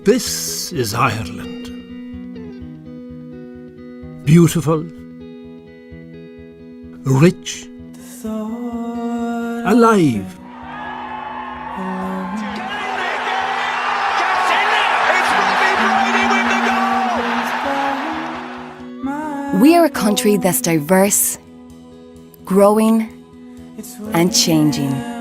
This is Ireland. Beautiful, rich, alive. We are a country that's diverse, growing, and changing.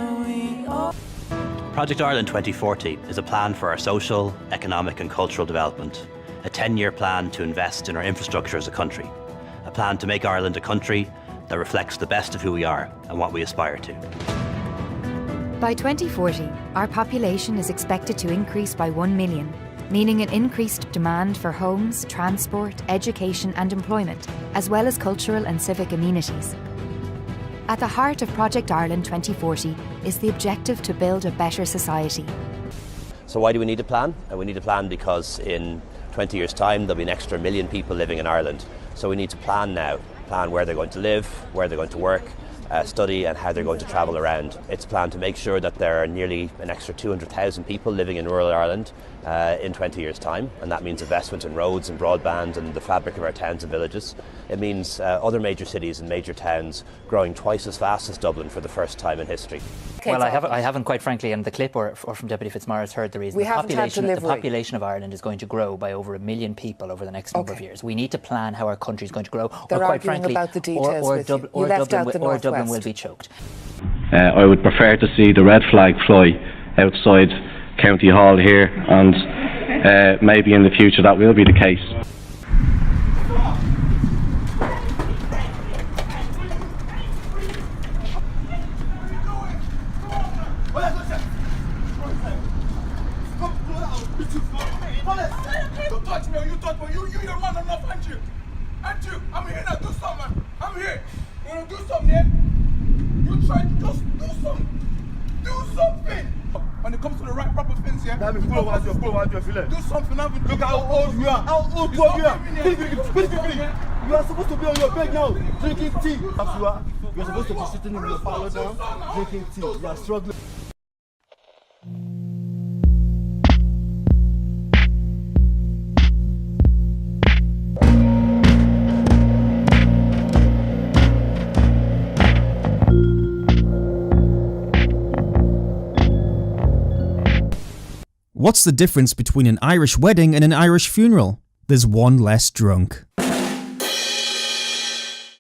Project Ireland 2040 is a plan for our social, economic and cultural development, a 10-year plan to invest in our infrastructure as a country, a plan to make Ireland a country that reflects the best of who we are and what we aspire to. By 2040, our population is expected to increase by 1 million, meaning an increased demand for homes, transport, education and employment, as well as cultural and civic amenities. At the heart of Project Ireland 2040 is the objective to build a better society. So why do we need a plan? We need a plan because in 20 years' time there'll be an extra 1 million people living in Ireland. So we need to plan now, plan where they're going to live, where they're going to work, study and how they're going to travel around. It's planned to make sure that there are nearly an extra 200,000 people living in rural Ireland in 20 years' time, and that means investment in roads and broadband and the fabric of our towns and villages. It means other major cities and major towns growing twice as fast as Dublin for the first time in history. Well, I haven't quite frankly, in the clip or from Deputy Fitzmaurice heard the reason. The population of Ireland is going to grow by over 1 million people over the next number of years. We need to plan how our country is going to grow, They're or quite arguing frankly, about the details Dublin will be choked. I would prefer to see the red flag fly outside County Hall here, and maybe in the future that will be the case. Don't touch me, you touch me. You your man, I'm not punching you. Aren't you? I'm here now, do something, man. I'm here. You wanna do something, yeah? You try to just do something. Do something. When it comes to the right proper things, yeah? Do something. Look how old you are. How old you are? You are supposed to be on your bed now, drinking tea. You're supposed to be sitting in your parlor now, drinking tea. You are struggling. What's the difference between an Irish wedding and an Irish funeral? There's one less drunk.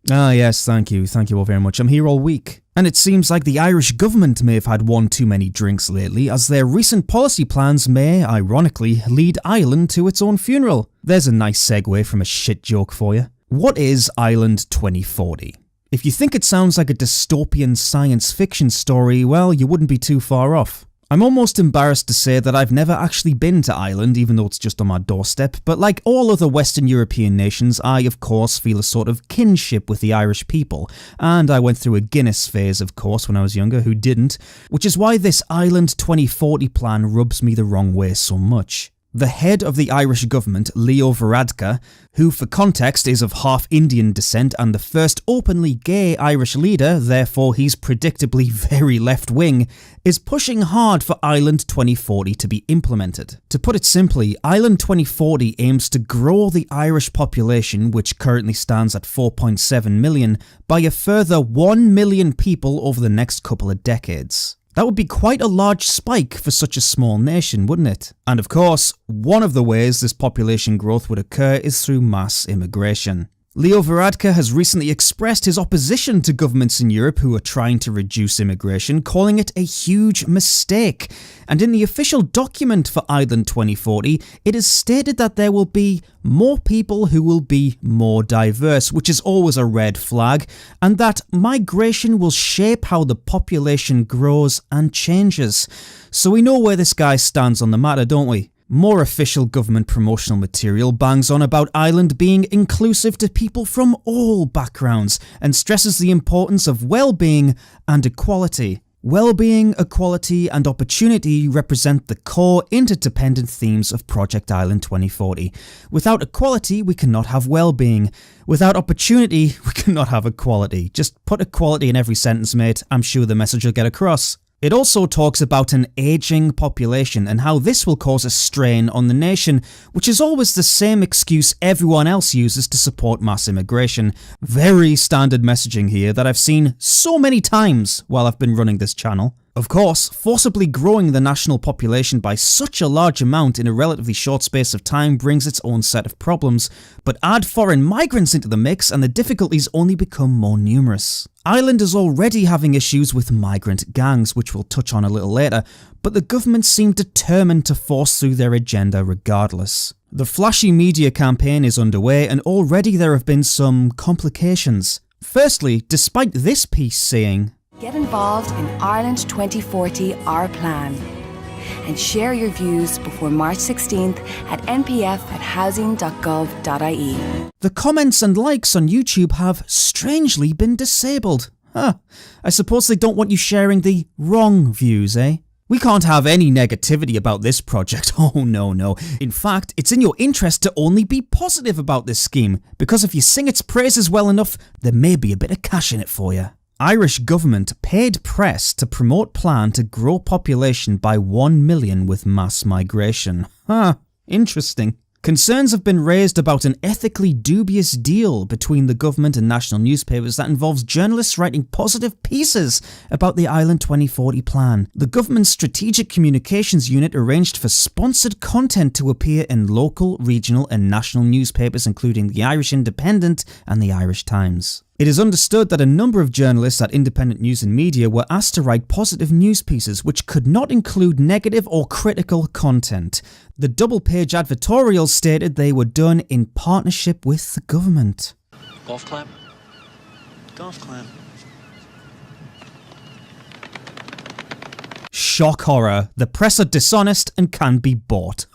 Ah yes, thank you all very much. I'm here all week. And it seems like the Irish government may have had one too many drinks lately, as their recent policy plans may, ironically, lead Ireland to its own funeral. There's a nice segue from a shit joke for you. What is Ireland 2040? If you think it sounds like a dystopian science fiction story, well, you wouldn't be too far off. I'm almost embarrassed to say that I've never actually been to Ireland, even though it's just on my doorstep, but like all other Western European nations, I of course feel a sort of kinship with the Irish people, and I went through a Guinness phase of course when I was younger, who didn't, which is why this Ireland 2040 plan rubs me the wrong way so much. The head of the Irish government, Leo Varadkar, who for context is of half Indian descent and the first openly gay Irish leader, therefore he's predictably very left-wing, is pushing hard for Ireland 2040 to be implemented. To put it simply, Ireland 2040 aims to grow the Irish population, which currently stands at 4.7 million, by a further 1 million people over the next couple of decades. That would be quite a large spike for such a small nation, wouldn't it? And of course, one of the ways this population growth would occur is through mass immigration. Leo Varadkar has recently expressed his opposition to governments in Europe who are trying to reduce immigration, calling it a huge mistake. And in the official document for Ireland 2040, it is stated that there will be more people who will be more diverse, which is always a red flag, and that migration will shape how the population grows and changes. So we know where this guy stands on the matter, don't we? More official government promotional material bangs on about Ireland being inclusive to people from all backgrounds and stresses the importance of well-being and equality. Well-being, equality and opportunity represent the core interdependent themes of Project Ireland 2040. Without equality, we cannot have well-being. Without opportunity, we cannot have equality. Just put equality in every sentence, mate. I'm sure the message will get across. It also talks about an ageing population and how this will cause a strain on the nation, which is always the same excuse everyone else uses to support mass immigration. Very standard messaging here that I've seen so many times while I've been running this channel. Of course, forcibly growing the national population by such a large amount in a relatively short space of time brings its own set of problems, but add foreign migrants into the mix and the difficulties only become more numerous. Ireland is already having issues with migrant gangs, which we'll touch on a little later, but the government seem determined to force through their agenda regardless. The flashy media campaign is underway and already there have been some complications. Firstly, despite this piece saying, "Get involved in Ireland 2040 Our Plan and share your views before March 16th at npf@housing.gov.ie." the comments and likes on YouTube have strangely been disabled. I suppose they don't want you sharing the wrong views, eh? We can't have any negativity about this project, oh no. In fact, it's in your interest to only be positive about this scheme, because if you sing its praises well enough, there may be a bit of cash in it for you. Irish government paid press to promote plan to grow population by 1 million with mass migration. Interesting. Concerns have been raised about an ethically dubious deal between the government and national newspapers that involves journalists writing positive pieces about the Ireland 2040 plan. The government's strategic communications unit arranged for sponsored content to appear in local, regional and national newspapers including the Irish Independent and the Irish Times. It is understood that a number of journalists at Independent News and Media were asked to write positive news pieces which could not include negative or critical content. The double-page advertorials stated they were done in partnership with the government. Golf clap? Golf clap. Shock horror. The press are dishonest and can be bought.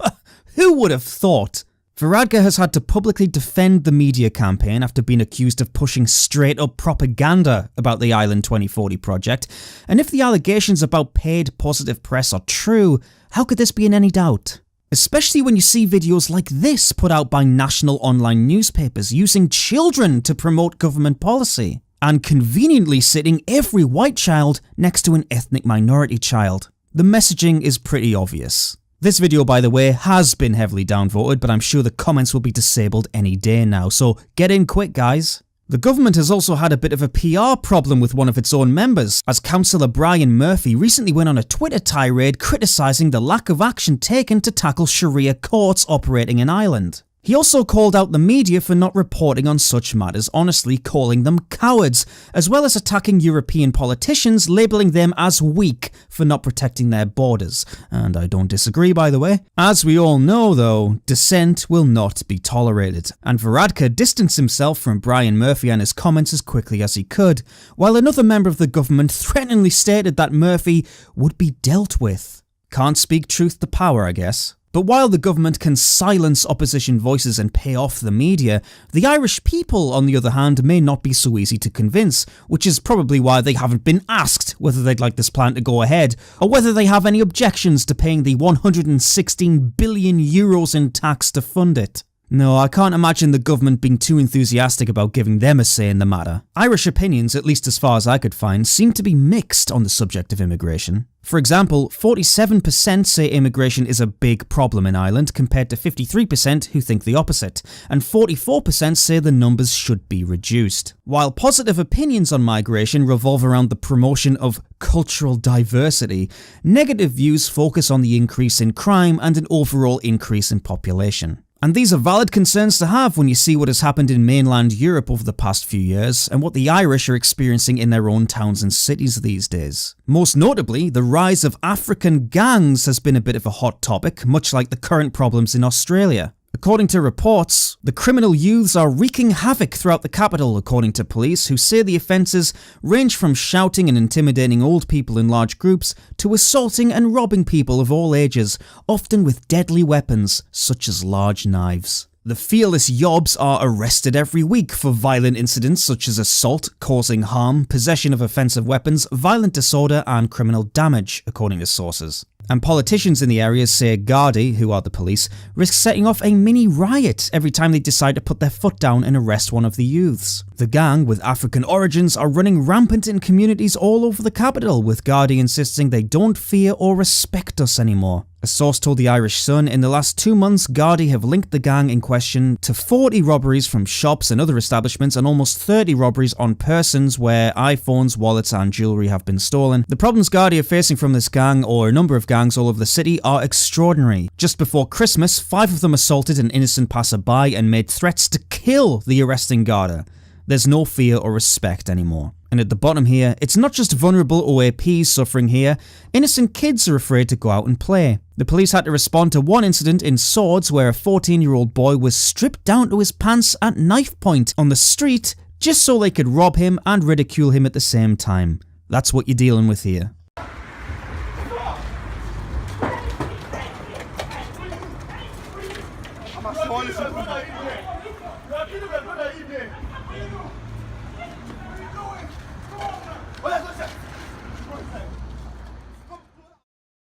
Who would have thought? Varadkar has had to publicly defend the media campaign after being accused of pushing straight-up propaganda about the Ireland 2040 project, and if the allegations about paid positive press are true, how could this be in any doubt? Especially when you see videos like this put out by national online newspapers using children to promote government policy, and conveniently sitting every white child next to an ethnic minority child. The messaging is pretty obvious. This video, by the way, has been heavily downvoted, but I'm sure the comments will be disabled any day now, so get in quick, guys. The government has also had a bit of a PR problem with one of its own members, as Councillor Brian Murphy recently went on a Twitter tirade criticising the lack of action taken to tackle Sharia courts operating in Ireland. He also called out the media for not reporting on such matters honestly, calling them cowards, as well as attacking European politicians, labelling them as weak for not protecting their borders. And I don't disagree, by the way. As we all know, though, dissent will not be tolerated, and Varadkar distanced himself from Brian Murphy and his comments as quickly as he could, while another member of the government threateningly stated that Murphy would be dealt with. Can't speak truth to power, I guess. But while the government can silence opposition voices and pay off the media, the Irish people, on the other hand, may not be so easy to convince, which is probably why they haven't been asked whether they'd like this plan to go ahead, or whether they have any objections to paying the 116 billion euros in tax to fund it. No, I can't imagine the government being too enthusiastic about giving them a say in the matter. Irish opinions, at least as far as I could find, seem to be mixed on the subject of immigration. For example, 47% say immigration is a big problem in Ireland compared to 53% who think the opposite, and 44% say the numbers should be reduced. While positive opinions on migration revolve around the promotion of cultural diversity, negative views focus on the increase in crime and an overall increase in population. And these are valid concerns to have when you see what has happened in mainland Europe over the past few years and what the Irish are experiencing in their own towns and cities these days. Most notably, the rise of African gangs has been a bit of a hot topic, much like the current problems in Australia. According to reports, the criminal youths are wreaking havoc throughout the capital, according to police, who say the offences range from shouting and intimidating old people in large groups to assaulting and robbing people of all ages, often with deadly weapons such as large knives. The fearless yobs are arrested every week for violent incidents such as assault, causing harm, possession of offensive weapons, violent disorder and criminal damage, according to sources. And politicians in the area say Gardaí, who are the police, risk setting off a mini riot every time they decide to put their foot down and arrest one of the youths. The gang, with African origins, are running rampant in communities all over the capital, with Gardaí insisting they don't fear or respect us anymore. A source told the Irish Sun in the last 2 months, Gardaí have linked the gang in question to 40 robberies from shops and other establishments and almost 30 robberies on persons where iPhones, wallets and jewellery have been stolen. The problems Gardaí are facing from this gang, or a number of gangs all over the city, are extraordinary. Just before Christmas, 5 of them assaulted an innocent passerby and made threats to kill the arresting Garda. There's no fear or respect anymore. And at the bottom here, it's not just vulnerable OAPs suffering here, innocent kids are afraid to go out and play. The police had to respond to one incident in Swords where a 14-year-old boy was stripped down to his pants at knife point on the street just so they could rob him and ridicule him at the same time. That's what you're dealing with here.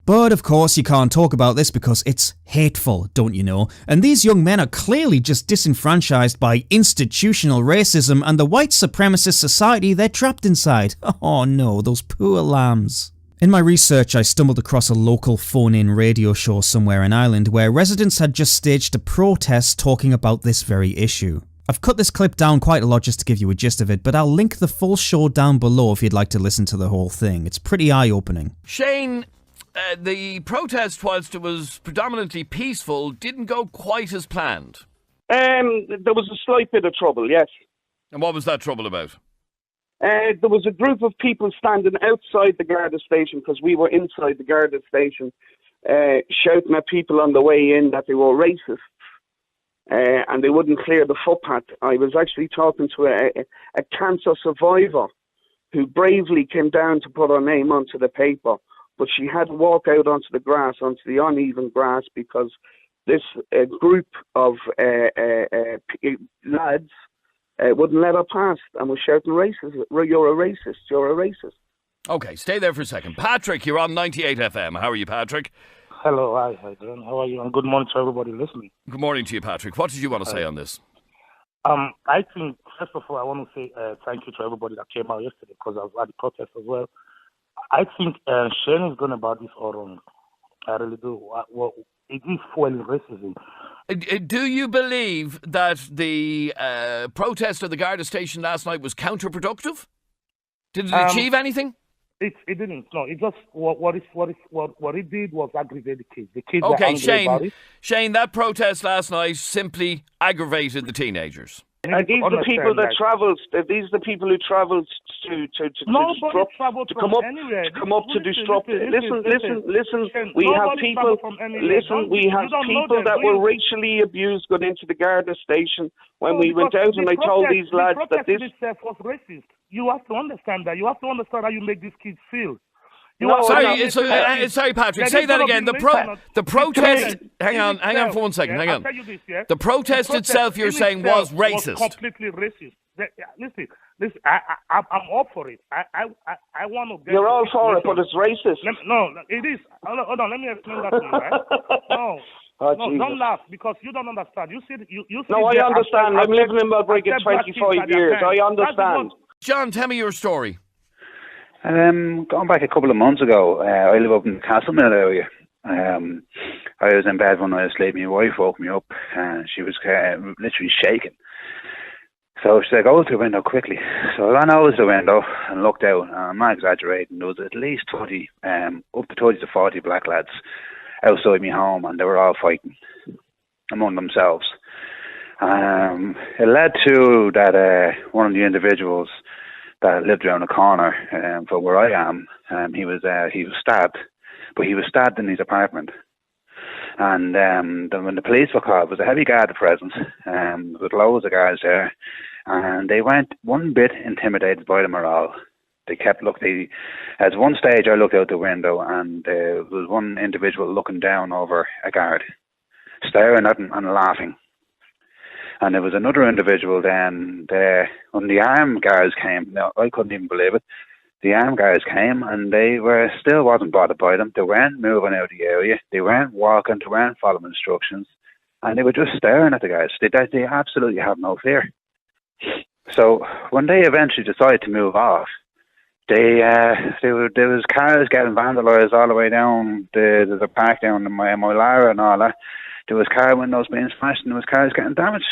But of course you can't talk about this because it's hateful, don't you know? And these young men are clearly just disenfranchised by institutional racism and the white supremacist society they're trapped inside. Oh no, those poor lambs. In my research, I stumbled across a local phone-in radio show somewhere in Ireland where residents had just staged a protest talking about this very issue. I've cut this clip down quite a lot just to give you a gist of it, but I'll link the full show down below if you'd like to listen to the whole thing. It's pretty eye-opening. Shane, the protest, whilst it was predominantly peaceful, didn't go quite as planned. There was a slight bit of trouble, yes. And what was that trouble about? There was a group of people standing outside the Garda station, because we were inside the Garda station, shouting at people on the way in that they were racists, and they wouldn't clear the footpath. I was actually talking to a cancer survivor who bravely came down to put her name onto the paper, but she had to walk out onto the grass, onto the uneven grass, because this group of lads wouldn't let her pass and was shouting racist. You're a racist, you're a racist. Okay, stay there for a second. Patrick, you're on 98 FM. How are you, Patrick? Hello, hi, John. How are you? And good morning to everybody listening. Good morning to you, Patrick. What did you want to say on this? I think, first of all, I want to say thank you to everybody that came out yesterday, because I was at the protest as well. I think Shane is going about this all wrong. I really do. Well, it is fueling racism. Do you believe that the protest at the Garda station last night was counterproductive? Did it achieve anything? It didn't. No, it just what it did was aggravate the kids. The kids okay, are angry about it. Shane, that protest last night simply aggravated the teenagers. Are these the people that travelled? These the people who travelled to disrupt, to come up to disrupt. Listen. We have people. Listen, we have people that were racially abused going into the Garda station when we went out, and I told these lads that this was racist. You have to understand that. You have to understand how you make these kids feel. Sorry, Patrick. Say that again. The protest. Hang on for 1 second. Hang on. The protest itself, you're saying, was racist. Was completely racist. Listen. I'm all for it. I want to. You're all for it, but it's racist. No, it is. Hold on. Let me explain that to you. Right? No. No, don't laugh, because you don't understand. You see. No, I understand. I'm living in Balbriggan 25 years. I understand. John, tell me your story. Going back a couple of months ago, I live up in the Castlemilk area. I was in bed when I was sleeping. My wife woke me up, and she was literally shaking. So she said, go to the window quickly. So I ran over to the window and looked out, and I'm not exaggerating, there was at least 30, up to 30 to 40 black lads outside my home, and they were all fighting among themselves. It led to that one of the individuals that lived around the corner from where I am, he was stabbed, but he was stabbed in his apartment. And then when the police were called, there was a heavy guard presence, with loads of guards there, and they weren't one bit intimidated by them at all. They kept looking. At one stage, I looked out the window, and there was one individual looking down over a guard, staring at him and laughing. And there was another individual then there, when the armed guards came, now I couldn't even believe it, the armed guards came and they were still wasn't bothered by them. They weren't moving out of the area. They weren't walking. They weren't following instructions. And they were just staring at the guys. They absolutely have no fear. So when they eventually decided to move off, there was cars getting vandalised all the way down the park down in Moylara and all that. There was car windows being smashed and there was cars getting damaged.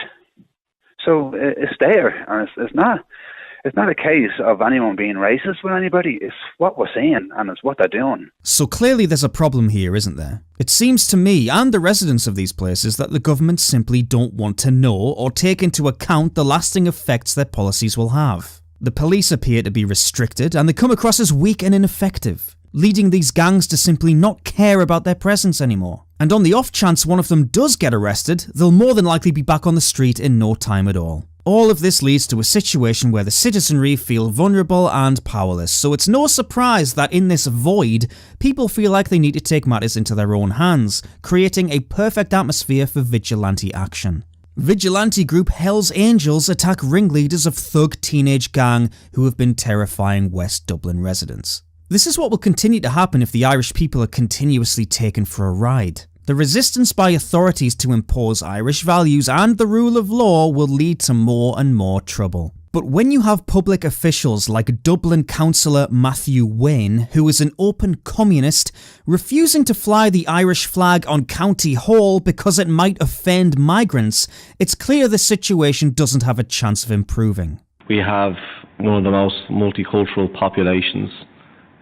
So it's there, and it's not a case of anyone being racist with anybody. It's what we're seeing, and it's what they're doing. So clearly there's a problem here, isn't there? It seems to me and the residents of these places that the government simply don't want to know or take into account the lasting effects their policies will have. The police appear to be restricted, and they come across as weak and ineffective, leading these gangs to simply not care about their presence anymore. And on the off chance one of them does get arrested, they'll more than likely be back on the street in no time at all. All of this leads to a situation where the citizenry feel vulnerable and powerless, so it's no surprise that in this void, people feel like they need to take matters into their own hands, creating a perfect atmosphere for vigilante action. Vigilante group Hell's Angels attack ringleaders of thug teenage gang who have been terrifying West Dublin residents. This is what will continue to happen if the Irish people are continuously taken for a ride. The resistance by authorities to impose Irish values and the rule of law will lead to more and more trouble. But when you have public officials like Dublin councillor Matthew Wayne, who is an open communist, refusing to fly the Irish flag on County Hall because it might offend migrants, it's clear the situation doesn't have a chance of improving. We have one of the most multicultural populations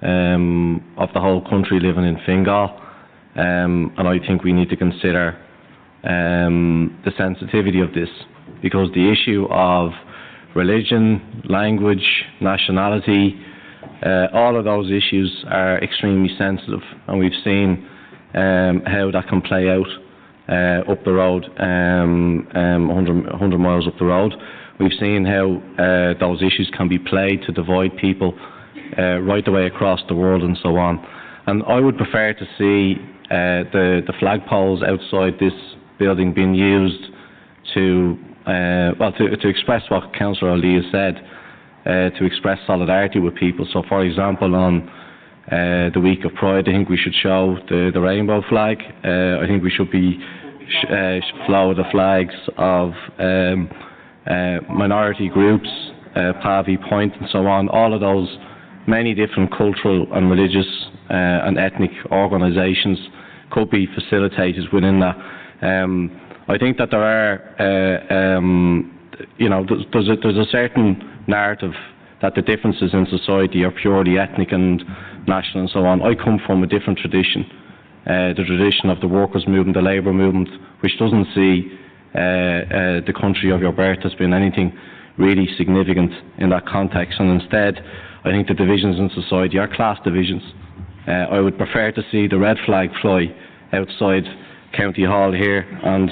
of the whole country living in Fingal. And I think we need to consider the sensitivity of this, because the issue of religion, language, nationality, all of those issues are extremely sensitive, and we've seen how that can play out up the road, 100 miles up the road. We've seen how those issues can be played to divide people right the way across the world and so on. And I would prefer to see the flagpoles outside this building being used to express what Councillor O'Lee has said, to express solidarity with people. So, for example, on the week of Pride, I think we should show the rainbow flag. I think we should be flow the flags of minority groups, Pavey Point and so on. All of those many different cultural and religious and ethnic organisations could be facilitated within that. I think that there are, there's a certain narrative that the differences in society are purely ethnic and national and so on. I come from a different tradition, the tradition of the workers' movement, the labour movement, which doesn't see the country of your birth as being anything really significant in that context, and instead I think the divisions in society are class divisions. I would prefer to see the red flag fly outside County Hall here, and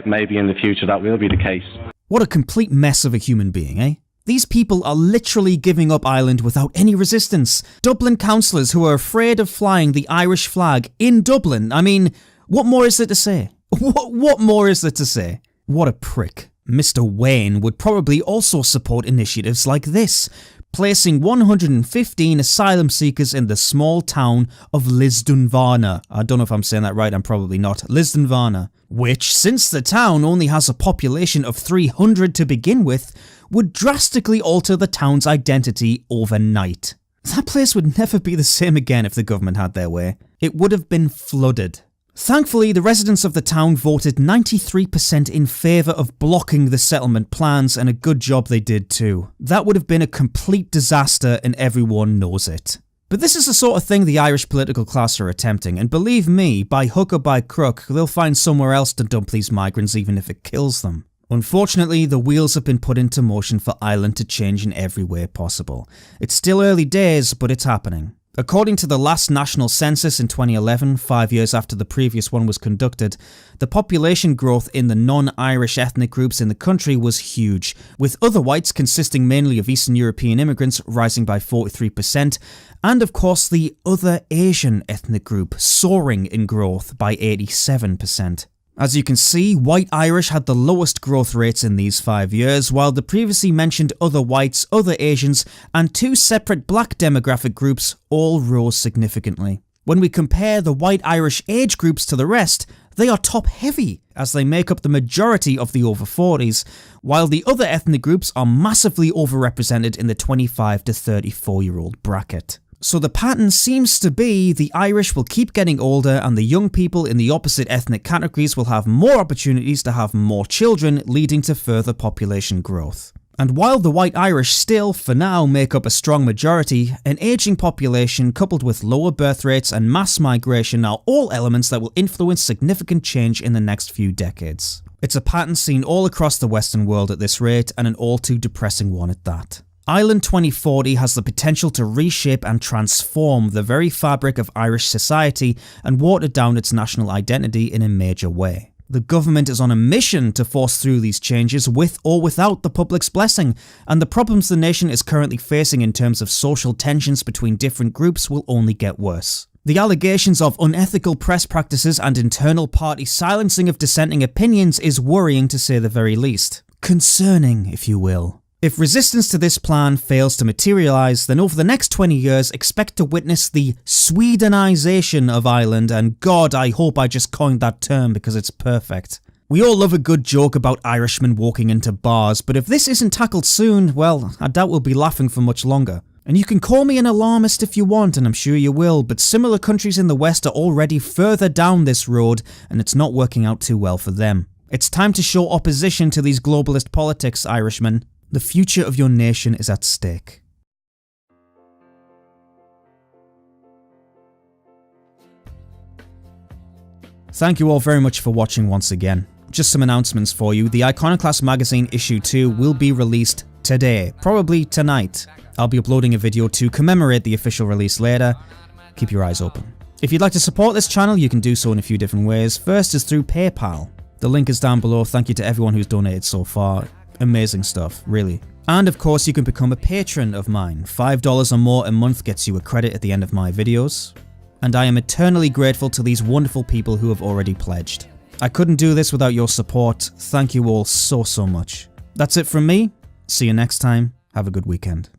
maybe in the future that will be the case. What a complete mess of a human being, eh? These people are literally giving up Ireland without any resistance. Dublin councillors who are afraid of flying the Irish flag in Dublin. I mean, what more is there to say? What more is there to say? What a prick. Mr. Wayne would probably also support initiatives like this, placing 115 asylum seekers in the small town of Lisdoonvarna. I don't know if I'm saying that right, I'm probably not. Lisdoonvarna, which, since the town only has a population of 300 to begin with, would drastically alter the town's identity overnight. That place would never be the same again if the government had their way. It would have been flooded. Thankfully, the residents of the town voted 93% in favour of blocking the settlement plans, and a good job they did too. That would have been a complete disaster, and everyone knows it. But this is the sort of thing the Irish political class are attempting, and believe me, by hook or by crook, they'll find somewhere else to dump these migrants even if it kills them. Unfortunately, the wheels have been put into motion for Ireland to change in every way possible. It's still early days, but it's happening. According to the last national census in 2011, 5 years after the previous one was conducted, the population growth in the non-Irish ethnic groups in the country was huge, with other whites consisting mainly of Eastern European immigrants rising by 43%, and of course the other Asian ethnic group soaring in growth by 87%. As you can see, white Irish had the lowest growth rates in these 5 years, while the previously mentioned other whites, other Asians, and 2 separate black demographic groups all rose significantly. When we compare the white Irish age groups to the rest, they are top heavy, as they make up the majority of the over 40s, while the other ethnic groups are massively overrepresented in the 25 to 34-year-old bracket. So the pattern seems to be the Irish will keep getting older and the young people in the opposite ethnic categories will have more opportunities to have more children, leading to further population growth. And while the white Irish still, for now, make up a strong majority, an ageing population coupled with lower birth rates and mass migration are all elements that will influence significant change in the next few decades. It's a pattern seen all across the Western world at this rate, and an all too depressing one at that. Ireland 2040 has the potential to reshape and transform the very fabric of Irish society and water down its national identity in a major way. The government is on a mission to force through these changes with or without the public's blessing, and the problems the nation is currently facing in terms of social tensions between different groups will only get worse. The allegations of unethical press practices and internal party silencing of dissenting opinions is worrying to say the very least. Concerning, if you will. If resistance to this plan fails to materialise, then over the next 20 years expect to witness the Swedenisation of Ireland, and God, I hope I just coined that term because it's perfect. We all love a good joke about Irishmen walking into bars, but if this isn't tackled soon, well, I doubt we'll be laughing for much longer. And you can call me an alarmist if you want, and I'm sure you will, but similar countries in the West are already further down this road, and it's not working out too well for them. It's time to show opposition to these globalist politics, Irishmen. The future of your nation is at stake. Thank you all very much for watching once again. Just some announcements for you. The Iconoclast magazine issue 2 will be released today, probably tonight. I'll be uploading a video to commemorate the official release later. Keep your eyes open. If you'd like to support this channel, you can do so in a few different ways. First is through PayPal. The link is down below. Thank you to everyone who's donated so far. Amazing stuff, really. And of course, you can become a patron of mine. $5 or more a month gets you a credit at the end of my videos. And I am eternally grateful to these wonderful people who have already pledged. I couldn't do this without your support. Thank you all so much. That's it from me. See you next time. Have a good weekend.